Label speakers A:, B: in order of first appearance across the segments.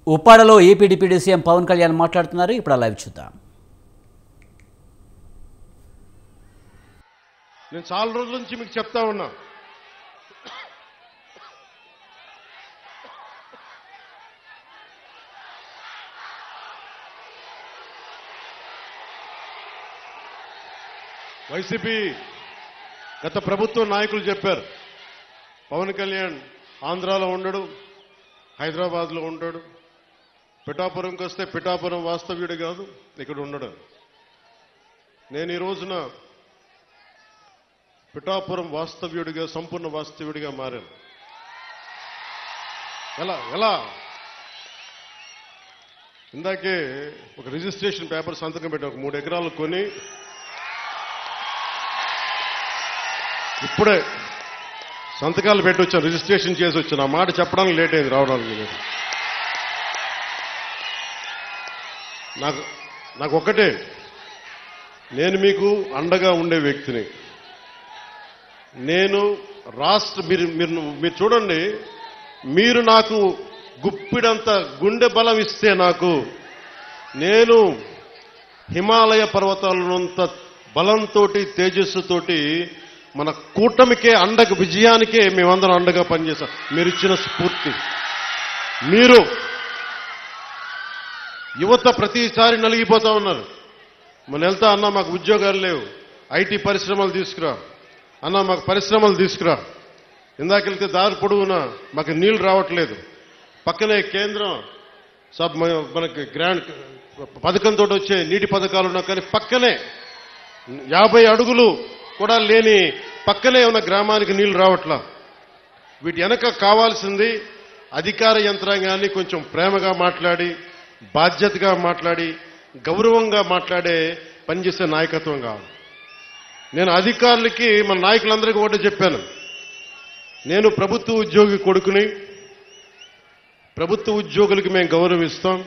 A: ఉప్పాడలో AP deputy CM Pawan Kalyan మాట్లాడుతున్నారు. ఇప్పుడు live చూద్దాం.
B: నేను చాలా రోజుల నుంచి మీకు చెప్తా ఉన్నా, వైసీపీ గత ప్రభుత్వ నాయకులు చెప్పారు, పవన్ కళ్యాణ్ ఆంధ్రాలో ఉండడు, హైదరాబాద్లో ఉంటాడు, పిఠాపురంకి వస్తే పిఠాపురం వాస్తవ్యుడు కాదు, ఇక్కడ ఉండడు. నేను ఈ రోజున పిఠాపురం వాస్తవ్యుడిగా, సంపూర్ణ వాస్తవ్యుడిగా మారాను. ఎలా ఇందాకే ఒక రిజిస్ట్రేషన్ పేపర్ సంతకం పెట్టి ఒక 3 ఎకరాలు కొని ఇప్పుడే సంతకాలు పెట్టి వచ్చాను, రిజిస్ట్రేషన్ చేసి వచ్చాను. ఆ మాట చెప్పడానికి లేట్ అయింది, రావడానికి లేదు. నాకు ఒక్కటే, నేను మీకు అండగా ఉండే వ్యక్తిని. నేను మీరు చూడండి, మీరు నాకు గుప్పిడంత గుండె బలం ఇస్తే నాకు, నేను హిమాలయ పర్వతాలనంత బలంతో, తేజస్సుతోటి మన కూటమికే అండగా, విజయానికే మేమందరం అండగా పనిచేస్తాం. మీరు ఇచ్చిన స్ఫూర్తి. మీరు యువత ప్రతిసారి నలిగిపోతా ఉన్నారు. మన వెళ్తా అన్నా మాకు ఉద్యోగాలు లేవు, ఐటీ పరిశ్రమలు తీసుకురా అన్నా, మాకు పరిశ్రమలు తీసుకురా. ఇందాకెళ్తే దారి పొడవునా మాకు నీళ్లు రావట్లేదు. పక్కనే కేంద్రం మనకి గ్రాండ్ పథకంతో వచ్చే నీటి పథకాలు ఉన్నా, కానీ పక్కనే 50 అడుగులు కూడా లేని పక్కనే ఉన్న గ్రామానికి నీళ్లు రావట్లా. వీటి వెనక కావాల్సింది అధికార యంత్రాంగాన్ని కొంచెం ప్రేమగా మాట్లాడి, బాధ్యతగా మాట్లాడి, గౌరవంగా మాట్లాడే పనిచేసే నాయకత్వం కావాలి. నేను అధికారులకి, మన నాయకులందరికీ ఒకటే చెప్పాను, నేను ప్రభుత్వ ఉద్యోగి కొడుకుని, ప్రభుత్వ ఉద్యోగులకి మేము గౌరవిస్తాం.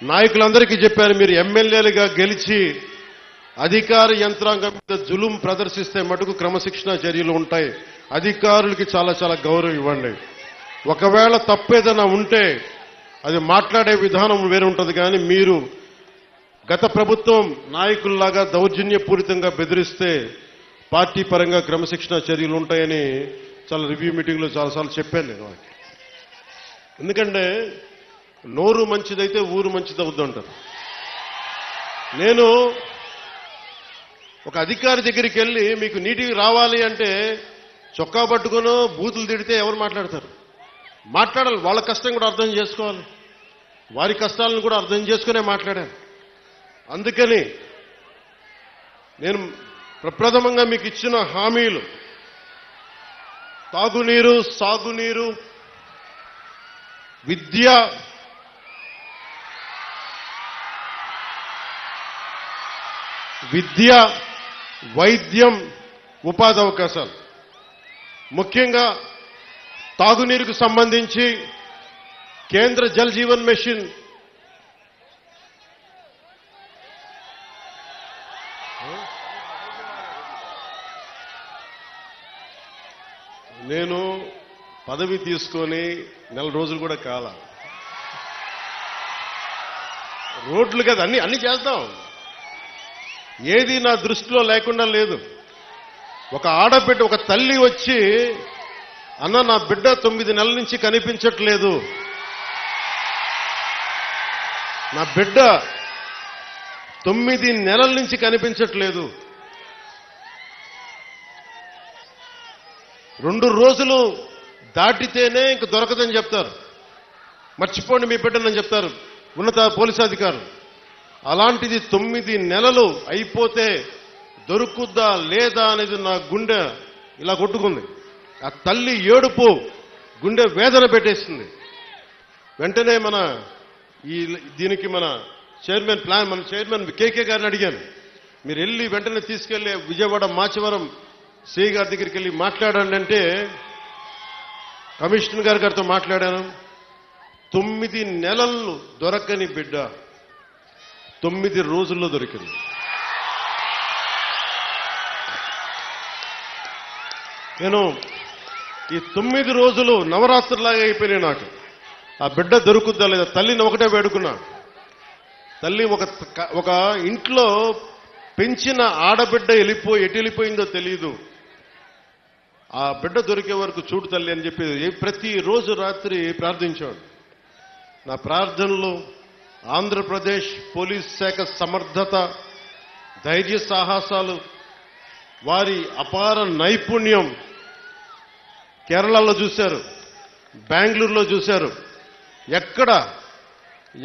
B: నాయకులందరికీ చెప్పాను, మీరు ఎమ్మెల్యేలుగా గెలిచి అధికార యంత్రాంగం మీద జులుం ప్రదర్శిస్తే మటుకు క్రమశిక్షణ చర్యలు ఉంటాయి. అధికారులకి చాలా చాలా గౌరవం ఇవ్వండి. ఒకవేళ తప్పేదైనా ఉంటే అది మాట్లాడే విధానం వేరే ఉంటుంది, కానీ మీరు గత ప్రభుత్వం నాయకుల్లాగా దౌర్జన్యపూరితంగా బెదిరిస్తే పార్టీ పరంగా క్రమశిక్షణ చర్యలు ఉంటాయని చాలా రివ్యూ మీటింగ్లో చాలాసార్లు చెప్పాను నేను వాళ్ళకి. ఎందుకంటే నోరు మంచిదైతే ఊరు మంచిది అవుద్దంటారు. నేను ఒక అధికారి దగ్గరికి వెళ్ళి మీకు నీటికి రావాలి అంటే చొక్కా పట్టుకునో బూతులు తిడితే ఎవరు మాట్లాడతారు? మాట్లాడాలి, వాళ్ళ కష్టం కూడా అర్థం చేసుకోవాలి, వారి కష్టాలను కూడా అర్థం చేసుకునే మాట్లాడాను. అందుకని నేను ప్రప్రథమంగా మీకు ఇచ్చిన హామీలు, తాగునీరు, సాగునీరు, విద్య, వైద్యం, ఉపాధి అవకాశాలు. ముఖ్యంగా తాగునీరుకు సంబంధించి కేంద్ర జల్ జీవన్ మిషన్ నేను పదవి తీసుకొని 4 రోజులు కూడా కాల. రోడ్లు కదా అన్ని చేద్దాం, ఏది నా దృష్టిలో లేకుండా లేదు. ఒక ఆడబిడ్డ, ఒక తల్లి వచ్చి, అన్న నా బిడ్డ 9 నెలల నుంచి కనిపించట్లేదు, నా బిడ్డ 9 నెలల నుంచి కనిపించట్లేదు, 2 రోజులు దాటితేనే ఇంక దొరకదని చెప్తారు, మర్చిపోండి మీ బిడ్డనని చెప్తారు ఉన్నత పోలీసు అధికారులు. అలాంటిది 9 నెలలు అయిపోతే దొరుకుద్దా లేదా అనేది నా గుండె ఇలా కొట్టుకుంది. ఆ తల్లి ఏడుపు గుండె వేదన పెట్టేసింది. వెంటనే దీనికి మన చైర్మన్ కేకే గారిని అడిగాను, మీరు వెళ్ళి వెంటనే తీసుకెళ్లి విజయవాడ మాచవరం సిఐ గారి దగ్గరికి వెళ్ళి మాట్లాడండి అంటే, కమిషనర్ గారితో మాట్లాడాను. 9 నెలలు దొరకని బిడ్డ 9 రోజుల్లో దొరికింది. నేను ఈ 9 రోజులు నవరాత్రులాగా అయిపోయినాయి నాకు. ఆ బిడ్డ దొరుకుద్దా లేదా తల్లిని ఒకటే వేడుకున్నా. తల్లి ఒక ఇంట్లో పెంచిన ఆడబిడ్డ ఎటు వెళ్ళిపోయిందో తెలియదు. ఆ బిడ్డ దొరికే వరకు చూడు తల్లి అని చెప్పి ప్రతిరోజు రాత్రి ప్రార్థించాడు. నా ప్రార్థనలు ఆంధ్రప్రదేశ్ పోలీస్ శాఖ సమర్థత, ధైర్య సాహసాలు, వారి అపార నైపుణ్యం కేరళలో చూశారు, బెంగళూరులో చూశారు.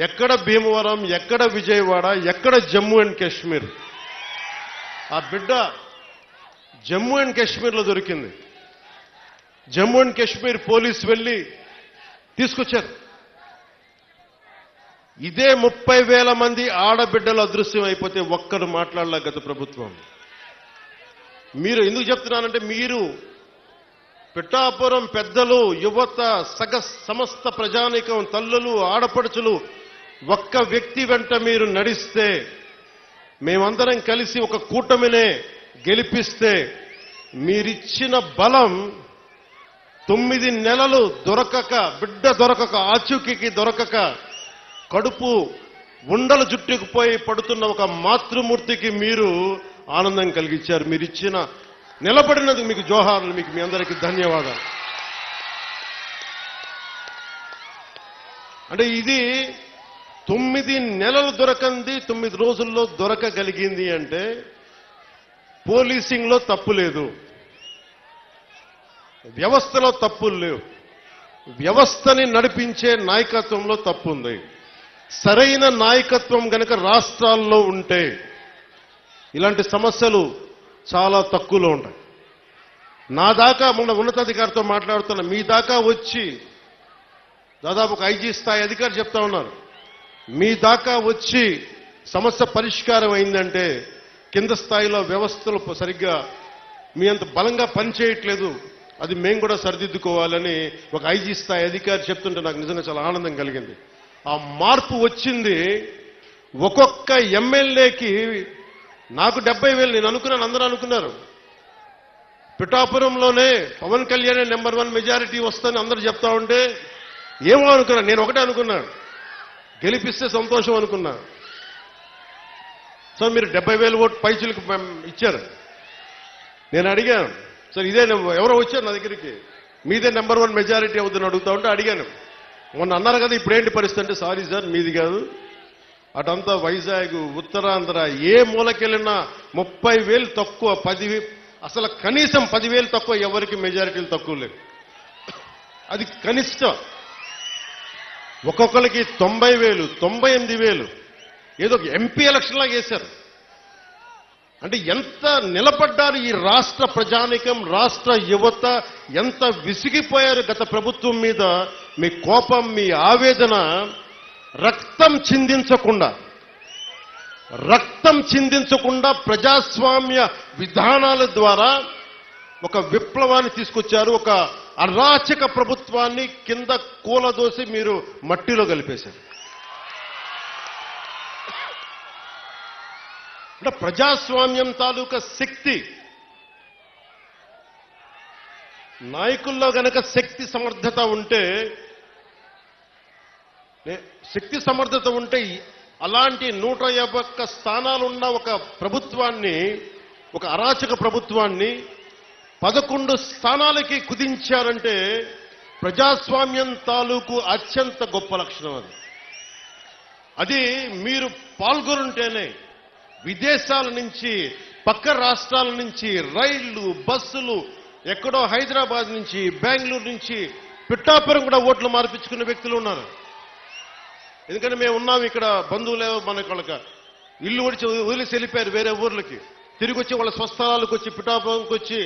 B: ఎక్కడ భీమవరం, ఎక్కడ విజయవాడ, ఎక్కడ జమ్మూ అండ్ కాశ్మీర్. ఆ బిడ్డ జమ్మూ అండ్ కాశ్మీర్లో దొరికింది. జమ్మూ అండ్ కాశ్మీర్ పోలీసు వెళ్ళి తీసుకొచ్చారు. ఇదే 30,000 మంది ఆడబిడ్డలు అదృశ్యం అయిపోతే ఒక్కరు మాట్లాడలే గత ప్రభుత్వం. మీరు ఎందుకు చెప్తున్నానంటే, మీరు పిఠాపురం పెద్దలు, యువత, సమస్త ప్రజానీకం, తల్లులు, ఆడపడుచులు ఒక్క వ్యక్తి వెంట మీరు నడిస్తే, మేమందరం కలిసి ఒక కూటమినే గెలిపిస్తే, మీరిచ్చిన బలం 9 నెలలు దొరకక, బిడ్డ దొరకక, ఆచూకీకి దొరకక, కడుపు ఉండలు జుట్టుకుపోయి పడుతున్న ఒక మాతృమూర్తికి మీరు ఆనందం కలిగించారు. మీరు ఇచ్చిన నిలబడినందుకు మీకు జోహార్లు, మీకు మీ అందరికీ ధన్యవాదాలు. అంటే ఇది 9 నెలలు దొరకంది 9 రోజుల్లో దొరకగలిగింది అంటే పోలీసింగ్లో తప్పు లేదు, వ్యవస్థలో తప్పులు లేవు, వ్యవస్థని నడిపించే నాయకత్వంలో తప్పు ఉంది. సరైన నాయకత్వం గనక రాష్ట్రాల్లో ఉంటే ఇలాంటి సమస్యలు చాలా తక్కువలో ఉంటాయి. నా దాకా మొన్న ఉన్నతాధికారితో మాట్లాడుతున్నా, మీ దాకా వచ్చి దాదాపు ఒక ఐజీ స్థాయి అధికారి చెప్తా ఉన్నారు, మీ దాకా వచ్చి సమస్య పరిష్కారం అయిందంటే కింద స్థాయిలో వ్యవస్థలు సరిగ్గా మీ అంత బలంగా పనిచేయట్లేదు, అది మేము కూడా సరిదిద్దుకోవాలని ఒక ఐజీ స్థాయి అధికారి చెప్తుంటే నాకు నిజంగా చాలా ఆనందం కలిగింది. ఆ మార్పు వచ్చింది. ఒక్కొక్క ఎమ్మెల్యేకి నాకు 70,000 నేను అనుకున్నాను, అందరూ అనుకున్నారు. పిఠాపురంలోనే పవన్ కళ్యాణ్ నెంబర్ 1 మెజారిటీ వస్తుందని అందరూ చెప్తా ఉంటే ఏమో అనుకున్నాను. నేను ఒకటే అనుకున్నాను, గెలిపిస్తే సంతోషం అనుకున్నా. సో మీరు 70,000 ఓటు పైచులకు ఇచ్చారు. నేను అడిగాను, సార్ ఇదే ఎవరో వచ్చారు నా దగ్గరికి, మీదే నెంబర్ 1 మెజారిటీ అవుతుందని అడుగుతా ఉంటే అడిగాను, మొన్న అన్నారు కదా ఇప్పుడేంటి పరిస్థితి అంటే, సారీ సార్ మీది కాదు, అటంతా వైజాగ్, ఉత్తరాంధ్ర ఏ మూలకెళ్ళినా 30,000 తక్కువ, 10,000 అసలు కనీసం 10,000 తక్కువ, ఎవరికి మెజారిటీలు తక్కువ లేవు. అది కనిష్టం. ఒక్కొక్కరికి 90,000, 98,000 ఏదో ఎంపీ ఎలక్షన్ లాగా వేశారు. అంటే ఎంత నిలబడ్డారు ఈ రాష్ట్ర ప్రజానికం, రాష్ట్ర యువత ఎంత విసిగిపోయారు గత ప్రభుత్వం మీద. మీ కోపం, మీ ఆవేదన రక్తం చిందించకుండా ప్రజాస్వామ్య విధానాల ద్వారా ఒక విప్లవాన్ని తీసుకొచ్చారు. ఒక అరాచక ప్రభుత్వాన్ని కింద కూలదోసి మీరు మట్టిలో కలిపేశారు. అంటే ప్రజాస్వామ్యం తాలూకా శక్తి, నాయకుల్లో గనక శక్తి సమర్థత ఉంటే అలాంటి 151 స్థానాలున్న ఒక ప్రభుత్వాన్ని, ఒక అరాచక ప్రభుత్వాన్ని 11 స్థానాలకి కుదించారంటే ప్రజాస్వామ్యం తాలూకు అత్యంత గొప్ప లక్షణం అది. అది మీరు పాల్గొనుంటేనే విదేశాల నుంచి, పక్క రాష్ట్రాల నుంచి రైళ్లు, బస్సులు, ఎక్కడో హైదరాబాద్ నుంచి, బెంగళూరు నుంచి పిఠాపురం కూడా ఓట్లు మార్పించుకునే వ్యక్తులు ఉన్నారు. ఎందుకంటే మేము ఉన్నాం ఇక్కడ, బంధువులే మనకు వాళ్ళకి ఇల్లు వదిలేసి వెళ్ళిపోయారు వేరే ఊర్లకి, తిరిగి వచ్చి వాళ్ళ స్వస్థలాలకు వచ్చి పిఠాపురంకి వచ్చి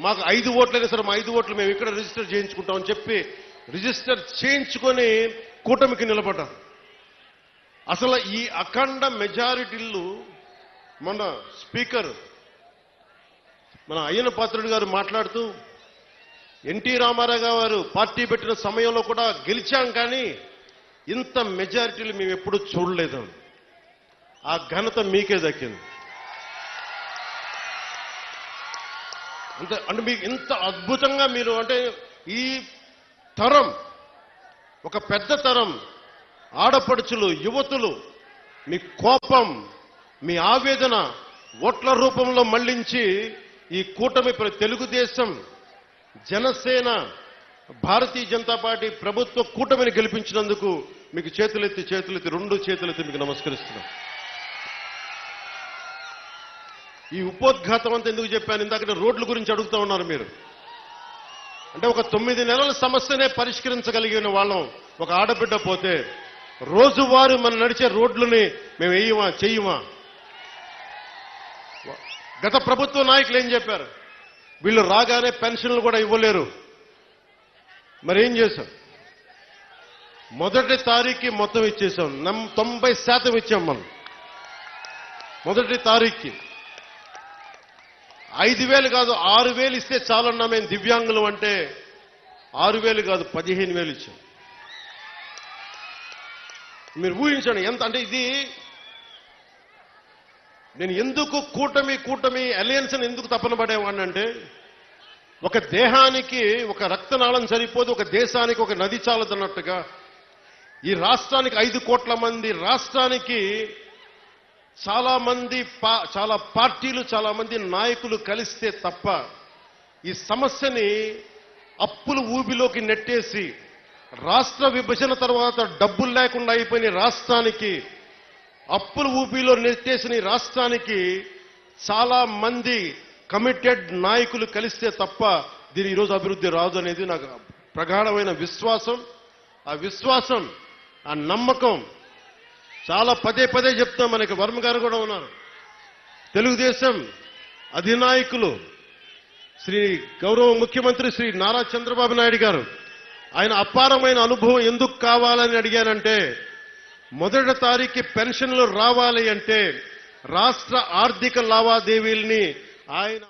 B: మాకు 5 ఓట్లైనా సరే మా 5 ఓట్లు మేము ఇక్కడ రిజిస్టర్ చేయించుకుంటామని చెప్పి రిజిస్టర్ చేయించుకొని కూటమికి నిలబడ్డారు. అసలు ఈ అఖండ మెజారిటీలు మొన్న స్పీకర్ మన అయ్యన పాత్రుడు గారు మాట్లాడుతూ, ఎన్టీ రామారావు గారు పార్టీ పెట్టిన సమయంలో కూడా గెలిచాం కానీ ఇంత మెజారిటీలు మేము ఎప్పుడూ చూడలేదు, ఆ ఘనత మీకే దక్కింది. అంటే మీకు ఇంత అద్భుతంగా మీరు, అంటే ఈ తరం ఒక పెద్ద తరం ఆడపడుచులు, యువతులు మీ కోపం, మీ ఆవేదన ఓట్ల రూపంలో మళ్లించి ఈ కూటమి తెలుగుదేశం, జనసేన, భారతీయ జనతా పార్టీ ప్రభుత్వ కూటమిని గెలిపించినందుకు మీకు చేతులెత్తి రెండు చేతులెత్తి మీకు నమస్కరిస్తున్నాం. ఈ ఉపోద్ఘాతం అంతా ఎందుకు చెప్పాను? ఇందాక రోడ్ల గురించి అడుగుతా ఉన్నారు మీరు. అంటే ఒక 9 నెలల సమస్యనే పరిష్కరించగలిగిన వాళ్ళం ఒక ఆడబిడ్డ పోతే రోజువారీ మనం నడిచే రోడ్లని మేము వేయమా, చెయ్యమా? గత ప్రభుత్వ నాయకులు ఏం చెప్పారు? వీళ్ళు రాగానే పెన్షన్లు కూడా ఇవ్వలేరు. మరేం చేశాం? మొదటి తారీఖుకి మొత్తం ఇచ్చేసాం. 90% ఇచ్చాం మనం. మొదటి తారీఖుకి 5,000 కాదు 6,000 ఇస్తే చాలన్నా మేము దివ్యాంగులు అంటే 6,000 కాదు 15,000 ఇచ్చాం. మీరు ఊహించండి ఎంత. అంటే ఇది నేను ఎందుకు కూటమి అలయన్స్ అని ఎందుకు తపన పడేవాడిని అంటే, ఒక దేహానికి ఒక రక్తనాళం సరిపోదు, ఒక దేశానికి ఒక నది చాలదన్నట్టుగా ఈ రాష్ట్రానికి 5 కోట్ల మంది, రాష్ట్రానికి చాలా మంది, చాలా పార్టీలు, చాలా మంది నాయకులు కలిస్తే తప్ప ఈ సమస్యని అప్పుల ఊబిలోకి నెట్టేసి రాష్ట్ర విభజన తర్వాత డబ్బులు లేకుండా అయిపోయిన రాష్ట్రానికి, అప్పుల ఊబిలో నెట్టేసిన రాష్ట్రానికి చాలా మంది కమిటెడ్ నాయకులు కలిస్తే తప్ప దీని ఈరోజు అభివృద్ధి రాదు అనేది నాకు ప్రగాఢమైన విశ్వాసం. ఆ విశ్వాసం, ఆ నమ్మకం చాలా పదే చెప్తాం. మనకి వర్మ గారు కూడా ఉన్నారు. తెలుగుదేశం అధినాయకులు శ్రీ గౌరవ ముఖ్యమంత్రి శ్రీ నారా చంద్రబాబు నాయుడు గారు, ఆయన అపారమైన అనుభవం ఎందుకు కావాలని అడిగానంటే, మొదటి తారీఖు పెన్షన్లు రావాలి అంటే రాష్ట్ర ఆర్థిక లావాదేవీల్ని ఆయన